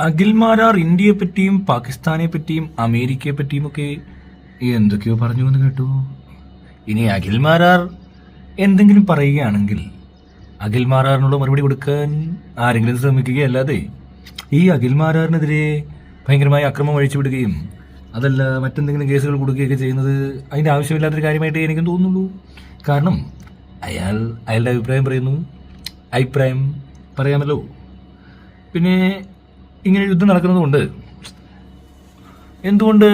അഖിൽമാരാർ ഇന്ത്യയെ പറ്റിയും പാകിസ്ഥാനെ പറ്റിയും അമേരിക്കയെ പറ്റിയും ഒക്കെ എന്തൊക്കെയോ പറഞ്ഞു എന്ന് കേട്ടു. ഇനി അഖിൽമാരാർ എന്തെങ്കിലും പറയുകയാണെങ്കിൽ അഖിൽമാരാറിനോട് മറുപടി കൊടുക്കാൻ ആരെങ്കിലും ശ്രമിക്കുകയല്ലാതെ ഈ അഖിൽമാരാറിനെതിരെ ഭയങ്കരമായി അക്രമം അഴിച്ചുവിടുകയും അതല്ല മറ്റെന്തെങ്കിലും കേസുകൾ കൊടുക്കുകയൊക്കെ ചെയ്യുന്നത് അതിൻ്റെ ആവശ്യമില്ലാത്തൊരു കാര്യമായിട്ടേ എനിക്കും തോന്നുള്ളൂ. കാരണം അയാളുടെ അഭിപ്രായം പറയാമല്ലോ. പിന്നെ ഇങ്ങനെ യുദ്ധം നടക്കുന്നതുകൊണ്ട് എന്തുകൊണ്ട്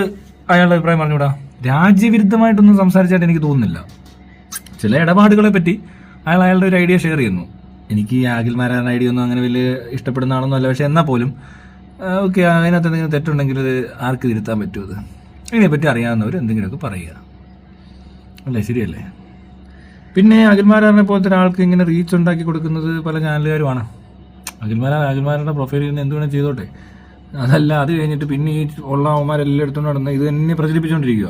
അയാളുടെ അഭിപ്രായം പറഞ്ഞുകൂടാ? രാജ്യവിരുദ്ധമായിട്ടൊന്നും സംസാരിച്ചായിട്ട് എനിക്ക് തോന്നുന്നില്ല. ചില ഇടപാടുകളെ പറ്റി അയാളുടെ ഒരു ഐഡിയ ഷെയർ ചെയ്യുന്നു. എനിക്ക് ഈ അഖിൽമാരാറിന്റെ ഐഡിയ ഒന്നും അങ്ങനെ വലിയ ഇഷ്ടപ്പെടുന്ന ആളൊന്നും അല്ല. പക്ഷെ എന്നാൽ പോലും ഓക്കെ, അതിനകത്ത് എന്തെങ്കിലും തെറ്റുണ്ടെങ്കിൽ അത് ആർക്ക് തിരുത്താൻ പറ്റുമോ? അത് ഇതിനെപ്പറ്റി അറിയാവുന്നവർ എന്തെങ്കിലുമൊക്കെ പറയുക അല്ലേ, ശരിയല്ലേ? പിന്നെ അഖിൽമാരാറിനെ പോലത്തെ ഒരാൾക്ക് ഇങ്ങനെ റീച്ച് ഉണ്ടാക്കി കൊടുക്കുന്നത് പല ചാനലുകാരുമാണ്. അഖിൽമാരുടെ പ്രൊഫൈലിൽ നിന്ന് എന്ത് വേണം ചെയ്തോട്ടെ. അതല്ല, അത് കഴിഞ്ഞിട്ട് പിന്നെ ഈ ഉള്ള അവന്മാരെല്ലാം എടുത്തുകൊണ്ട് നടന്ന് ഇത് തന്നെ പ്രചരിപ്പിച്ചുകൊണ്ടിരിക്കുക.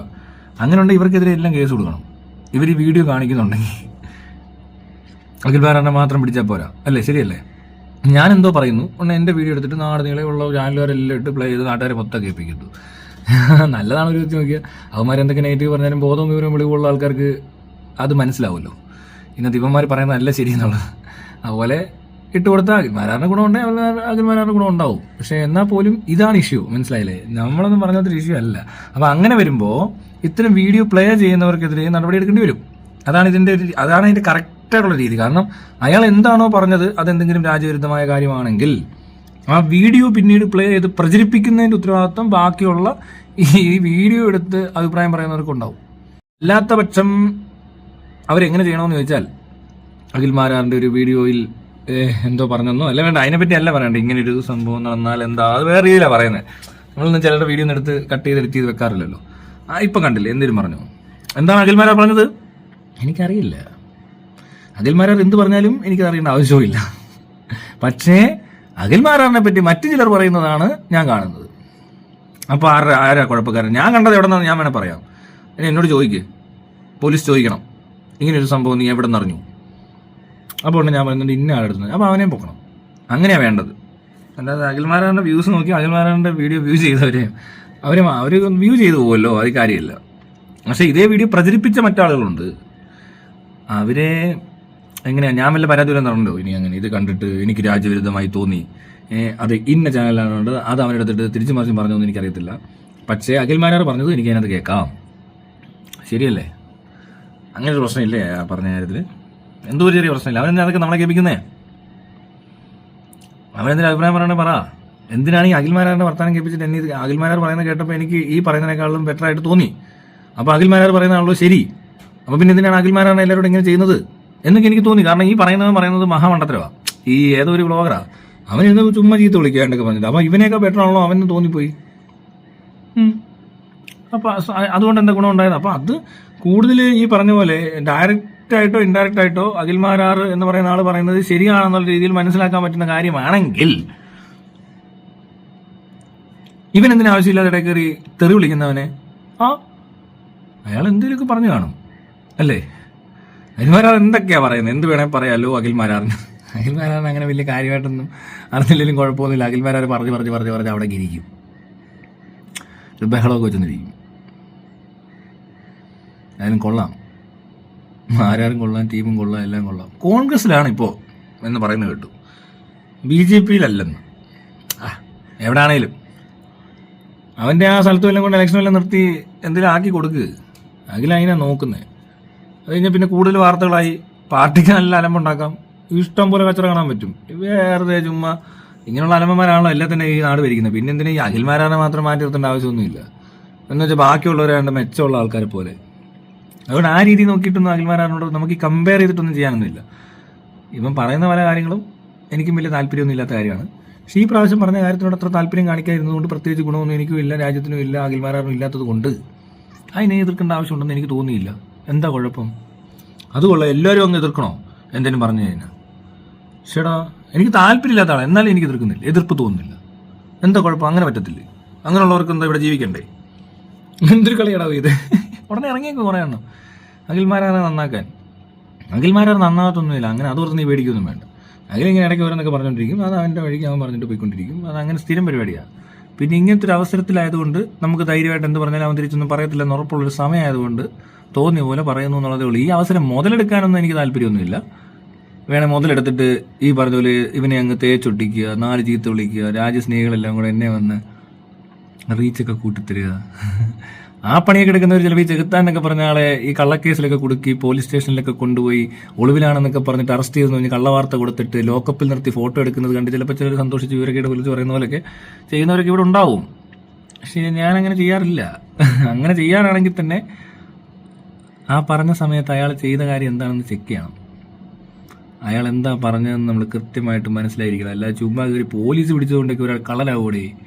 അങ്ങനെ ഉണ്ടെങ്കിൽ ഇവർക്കെതിരെ എല്ലാം കേസ് കൊടുക്കണം. ഇവർ ഈ വീഡിയോ കാണിക്കുന്നുണ്ടെങ്കിൽ അഖിൽമാരാറിനെ മാത്രം പിടിച്ചാൽ പോരാ, അല്ലേ, ശരിയല്ലേ? ഞാൻ എന്തോ പറയുന്നു ഒന്ന് എൻ്റെ വീഡിയോ എടുത്തിട്ട് നാട് നീളെയുള്ള ചാനലുകാരെല്ലാം ഇട്ട് പ്ലേ ചെയ്ത് നാട്ടുകാരെ മൊത്തം കേൾപ്പിക്കുന്നു. നല്ലതാണ് ഒരു വെച്ച് നോക്കിയാൽ. അവന്മാർ എന്തൊക്കെ നെഗറ്റീവ് പറഞ്ഞാലും ബോധവും വിവരവും വെളിവുള്ള ആൾക്കാർക്ക് അത് മനസ്സിലാവുമല്ലോ. ഇന്നത്തെ ഇവന്മാർ പറയുന്നത് നല്ല ശരിയെന്നുള്ളത്. അതുപോലെ ഇട്ടുകൊടുത്താൽ അഖിൽമാരാറിന് ഗുണമുണ്ടെങ്കിൽ അഖിൽമാരാറിന് ഗുണം ഉണ്ടാവും. പക്ഷെ എന്നാൽ പോലും ഇതാണ് ഇഷ്യൂ, മനസ്സിലായില്ലേ? നമ്മളൊന്നും പറഞ്ഞൊരു ഇഷ്യൂ അല്ല. അപ്പം അങ്ങനെ വരുമ്പോൾ ഇത്തരം വീഡിയോ പ്ലേ ചെയ്യുന്നവർക്കെതിരെ നടപടി എടുക്കേണ്ടി വരും. അതാണ് അതിൻ്റെ കറക്റ്റായിട്ടുള്ള രീതി. കാരണം അയാൾ എന്താണോ പറഞ്ഞത് അതെന്തെങ്കിലും രാജ്യവിരുദ്ധമായ കാര്യമാണെങ്കിൽ ആ വീഡിയോ പിന്നീട് പ്ലേ ചെയ്ത് പ്രചരിപ്പിക്കുന്നതിൻ്റെ ഉത്തരവാദിത്വം ബാക്കിയുള്ള ഈ വീഡിയോ എടുത്ത് അഭിപ്രായം പറയുന്നവർക്കുണ്ടാവും. അല്ലാത്ത പക്ഷം അവരെങ്ങനെ ചെയ്യണമെന്ന് ചോദിച്ചാൽ അഖിൽമാരാറിൻ്റെ ഒരു വീഡിയോയിൽ എന്തോ പറഞ്ഞെന്നോ അല്ല, വേണ്ട, അതിനെപ്പറ്റി അല്ല പറയണ്ട. ഇങ്ങനെ ഒരു സംഭവം നടന്നാൽ എന്താ, അത് വേറെ രീതിയിലാണ് പറയുന്നത്. നമ്മളൊന്നും ചിലരുടെ വീഡിയോ ഒന്ന് എടുത്ത് കട്ട് ചെയ്ത് എഡിറ്റ് ചെയ്ത് വെക്കാറില്ലല്ലോ. ഇപ്പം കണ്ടില്ലേ എന്തെങ്കിലും പറഞ്ഞു? എന്താണ് അഖിൽമാരാർ പറഞ്ഞത്? എനിക്കറിയില്ല. അഖിൽമാരാർ എന്ത് പറഞ്ഞാലും എനിക്ക് അറിയേണ്ട ആവശ്യവുമില്ല. പക്ഷേ അഖിൽമാരാറിനെ പറ്റി മറ്റു ചിലർ പറയുന്നതാണ് ഞാൻ കാണുന്നത്. അപ്പോൾ ആരാ കുഴപ്പക്കാരൻ? ഞാൻ കണ്ടത് എവിടെ നിന്നാണ് ഞാൻ വേണേൽ പറയാം. എന്നോട് ചോദിക്ക്, പോലീസ് ചോദിക്കണം, ഇങ്ങനൊരു സംഭവം നീ എവിടെ നിന്ന് അറിഞ്ഞു? അപ്പോൾ ഞാൻ പറയുന്നുണ്ട് ഇന്ന ആളെടുത്ത്, അപ്പോൾ അവനെ പൊക്കണം. അങ്ങനെയാണ് വേണ്ടത്. അല്ലാതെ അഖിൽമാരാറിന്റെ വ്യൂസ് നോക്കി അഖിൽമാരാറിന്റെ വീഡിയോ വ്യൂ ചെയ്തവരെ അവർ വ്യൂ ചെയ്തു പോകുമല്ലോ, അത് കാര്യമില്ല. പക്ഷേ ഇതേ വീഡിയോ പ്രചരിപ്പിച്ച മറ്റാളുകളുണ്ട്. അവരെ എങ്ങനെയാണ് ഞാൻ വല്ല പരാതി വല്ലതും പറഞ്ഞിട്ടുണ്ടോ? ഇനി അങ്ങനെ ഇത് കണ്ടിട്ട് എനിക്ക് രാജ്യവിരുദ്ധമായി തോന്നി, അത് ഇന്ന ചാനലാണ്, അത് അവനെടുത്തിട്ട് തിരിച്ചു മറിച്ചും പറഞ്ഞൊന്നും എനിക്കറിയത്തില്ല. പക്ഷേ അഖിൽമാരാർ പറഞ്ഞത് എനിക്ക് അതിനകത്ത് കേൾക്കാം, ശരിയല്ലേ? അങ്ങനെ ഒരു പ്രശ്നമില്ലേ ആ പറഞ്ഞ കാര്യത്തിൽ? എന്തോ ഒരു ചെറിയ പ്രശ്നമില്ല. അവനെന്താ അതൊക്കെ നമ്മളെ കേൾപ്പിക്കുന്നേ? അവനെന്തിനും അഭിപ്രായം പറയണേ പറ. എന്തിനാണ് ഈ അഖിൽമാരാറിന്റെ വർത്താനം കേൾപ്പിച്ചിട്ട് എന്നെ അഖിൽമാരാർ പറയുന്നത് കേട്ടപ്പോൾ എനിക്ക് ഈ പറയുന്നതിനേക്കാളും ബെറ്റർ ആയിട്ട് തോന്നി. അപ്പോൾ അഖിൽമാരാർ പറയുന്നതാണല്ലോ ശരി. അപ്പോൾ പിന്നെ എന്തിനാണ് അഖിൽമാരാറിനെ എല്ലാവരോടും ഇങ്ങനെ ചെയ്യുന്നത് എന്നൊക്കെ എനിക്ക് തോന്നി. കാരണം ഈ പറയുന്നത് മഹാമണ്ഡത്തരമാണ്. ഈ ഏതോ ഒരു വ്ളോഗറാ, അവൻ എന്തോ ചുമ്മാ ചീത്ത വിളിക്കാണ്ടൊക്കെ പറഞ്ഞിട്ട്. അപ്പോൾ ഇവനെയൊക്കെ ബെറ്റർ ആണല്ലോ അവന് തോന്നിപ്പോയി. അപ്പോൾ അതുകൊണ്ട് എന്താ ഗുണം ഉണ്ടായത്? അപ്പോൾ അത് കൂടുതൽ ഈ പറഞ്ഞ പോലെ ഡയറക്റ്റ് ആയിട്ടോ ഇൻഡയറക്റ്റ് ആയിട്ടോ അഖിൽമാരാർ എന്ന് പറയുന്ന ആൾ പറയുന്നത് ശരിയാണെന്നുള്ള രീതിയിൽ മനസ്സിലാക്കാൻ പറ്റുന്ന കാര്യമാണെങ്കിൽ ഇവൻ എന്തിനാ ആവശ്യമില്ലാതെ ഇടയിൽ കയറി തെറി വിളിക്കുന്നവനെ? അയാൾ എന്തെങ്കിലുമൊക്കെ പറഞ്ഞു കാണും, അല്ലേ? അഖിൽമാരാർ എന്തൊക്കെയാ പറയുന്നത്? എന്ത് വേണേൽ പറയാമല്ലോ അഖിൽമാരാറിന്. അഖിൽമാരാറിന് അങ്ങനെ വലിയ കാര്യമായിട്ടൊന്നും അറിഞ്ഞില്ലെങ്കിലും കുഴപ്പമൊന്നുമില്ല. അഖിൽമാരാർ പറഞ്ഞ് അവിടെ ഇരിക്കും, ഒരു ബഹളമൊക്കെ വെച്ചെന്നിരിക്കും. അതിനും കൊള്ളാം, ആരാരും കൊള്ളാം, ടീമും കൊള്ളാം, എല്ലാം കൊള്ളാം. കോൺഗ്രസ്സിലാണ് ഇപ്പോൾ എന്ന് പറയുന്നത് കേട്ടു, BJPയിലല്ലെന്ന്. എവിടെയാണേലും അവൻ്റെ ആ സ്ഥലത്തും എല്ലാം കൊണ്ട് ഇലക്ഷനെല്ലാം നിർത്തി എന്തെങ്കിലും ആക്കി കൊടുക്ക്. അതിനെ നോക്കുന്നത്. അത് കഴിഞ്ഞാൽ പിന്നെ കൂടുതൽ വാർത്തകളായി പാർട്ടിക്ക് നല്ല അലമ്പുണ്ടാക്കാം, ഇഷ്ടം പോലെ കച്ചറ കാണാൻ പറ്റും. വേറെ ചുമ്മാ ഇങ്ങനെയുള്ള അലമ്പന്മാരാണല്ലോ എല്ലാത്തിനും ഈ നാട് ഭരിക്കുന്നത്. പിന്നെ എന്തിനാ ഈ അഖിൽമാരാറിനെ മാത്രം മാറ്റി നിർത്തേണ്ട ആവശ്യമൊന്നുമില്ല. എന്ന് വെച്ചാൽ ബാക്കിയുള്ളവരാണ്ട് മെച്ചമുള്ള ആൾക്കാരെ പോലെ. അതുകൊണ്ട് ആ രീതി നോക്കിയിട്ടൊന്നും അഖിൽമാരാറിനോട് നമുക്ക് കമ്പയർ ചെയ്തിട്ടൊന്നും ചെയ്യാനൊന്നുമില്ല. ഇവൻ പറയുന്ന പല കാര്യങ്ങളും എനിക്കും വലിയ താല്പര്യമൊന്നും ഇല്ലാത്ത കാര്യമാണ്. പക്ഷേ ഈ പ്രാവശ്യം പറഞ്ഞ കാര്യത്തിനോട് അത്ര താല്പര്യം കാണിക്കാതിരുന്നതുകൊണ്ട് പ്രത്യേകിച്ച് ഗുണമൊന്നും എനിക്കും ഇല്ല, രാജ്യത്തിനും ഇല്ല, അഖിൽമാരാറിനും ഇല്ലാത്തത് കൊണ്ട് അതിനെ എതിർക്കേണ്ട ആവശ്യമുണ്ടെന്ന് എനിക്ക് തോന്നിയില്ല. എന്താ കുഴപ്പം? അതുകൊള്ള എല്ലാവരും അങ്ങ് എതിർക്കണോ എന്തെങ്കിലും പറഞ്ഞു കഴിഞ്ഞാൽ? ചേടാ, എനിക്ക് താല്പര്യമില്ലാത്ത ആളാണ്, എന്നാലും എനിക്ക് എതിർക്കുന്നില്ല, എതിർപ്പ് തോന്നുന്നില്ല. എന്താ കുഴപ്പം? അങ്ങനെ പറ്റത്തില്ലേ? അങ്ങനെയുള്ളവർക്ക് എന്താ ഇവിടെ ജീവിക്കണ്ടേ? എന്തൊരു കളിയാടാവും ഇത്? ഉടനെ ഇറങ്ങിയൊക്കെ കുറയണം അഖിൽമാരാറെ നന്നാക്കാൻ. അഖിൽമാരാർ നന്നാകത്തൊന്നുമില്ല. അങ്ങനെ അതോർത്ത് നീ പേടിക്കൊന്നും വേണ്ട. അതിലിങ്ങനെ ഇടയ്ക്ക് ഓരോന്നൊക്കെ പറഞ്ഞുകൊണ്ടിരിക്കും, അത് അവൻ്റെ വഴിക്ക് അവൻ പറഞ്ഞിട്ട് പോയിക്കൊണ്ടിരിക്കും. അത് അങ്ങനെ സ്ഥിരം പരിപാടിയാണ്. പിന്നെ ഇങ്ങനത്തെ ഒരു അവസരത്തിലായതുകൊണ്ട് നമുക്ക് ധൈര്യമായിട്ട് എന്ത് പറഞ്ഞാലും അവൻ തിരിച്ചൊന്നും പറയത്തില്ലെന്ന് ഉറപ്പുള്ളൊരു സമയമായതുകൊണ്ട് തോന്നിയ പോലെ പറയുന്നു എന്നുള്ളതേ ഉള്ളൂ. ഈ അവസരം മുതലെടുക്കാനൊന്നും എനിക്ക് താല്പര്യമൊന്നുമില്ല. വേണേൽ മുതലെടുത്തിട്ട് ഈ പറഞ്ഞ പോലെ ഇവനെ അങ്ങ് തേച്ചൊട്ടിക്കുക, 4 ചീത്ത വിളിക്കുക, രാജ്യസ്നേഹികളെല്ലാം കൂടെ എന്നെ വന്ന് റീച്ചൊക്കെ കൂട്ടിത്തരിക. ആ പണിയൊക്കെ എടുക്കുന്നവർ ചിലപ്പോൾ ഈ ചെകുത്താനൊക്കെ പറഞ്ഞ ആളെ ഈ കള്ളക്കേസിലൊക്കെ കുടുക്കി പോലീസ് സ്റ്റേഷനിലൊക്കെ കൊണ്ടുപോയി ഒളിവിലാണെന്നൊക്കെ പറഞ്ഞിട്ട് അറസ്റ്റ് ചെയ്തെന്ന് പറഞ്ഞ് കള്ളവാർത്ത കൊടുത്തിട്ട് ലോക്കപ്പിൽ നിർത്തി ഫോട്ടോ എടുക്കുന്നത് കണ്ട് ചിലപ്പോൾ ചിലർ സന്തോഷിച്ച് വിവരക്കേട് വിളിച്ച് പറയുന്ന പോലെയൊക്കെ ചെയ്യുന്നവരൊക്കെ ഇവിടെ ഉണ്ടാവും. പക്ഷേ ഞാനങ്ങനെ ചെയ്യാറില്ല. അങ്ങനെ ചെയ്യാനാണെങ്കിൽ തന്നെ ആ പറഞ്ഞ സമയത്ത് അയാൾ ചെയ്ത കാര്യം എന്താണെന്ന് ചെക്ക് ചെയ്യണം. അയാൾ എന്താ പറഞ്ഞതെന്ന് നമ്മൾ കൃത്യമായിട്ട് മനസ്സിലായിരിക്കണം. അല്ലാതെ ചുമ്മാ കയറി പോലീസ് പിടിച്ചതുകൊണ്ടൊക്കെ ഒരാൾ കള്ളനാവൂടെ.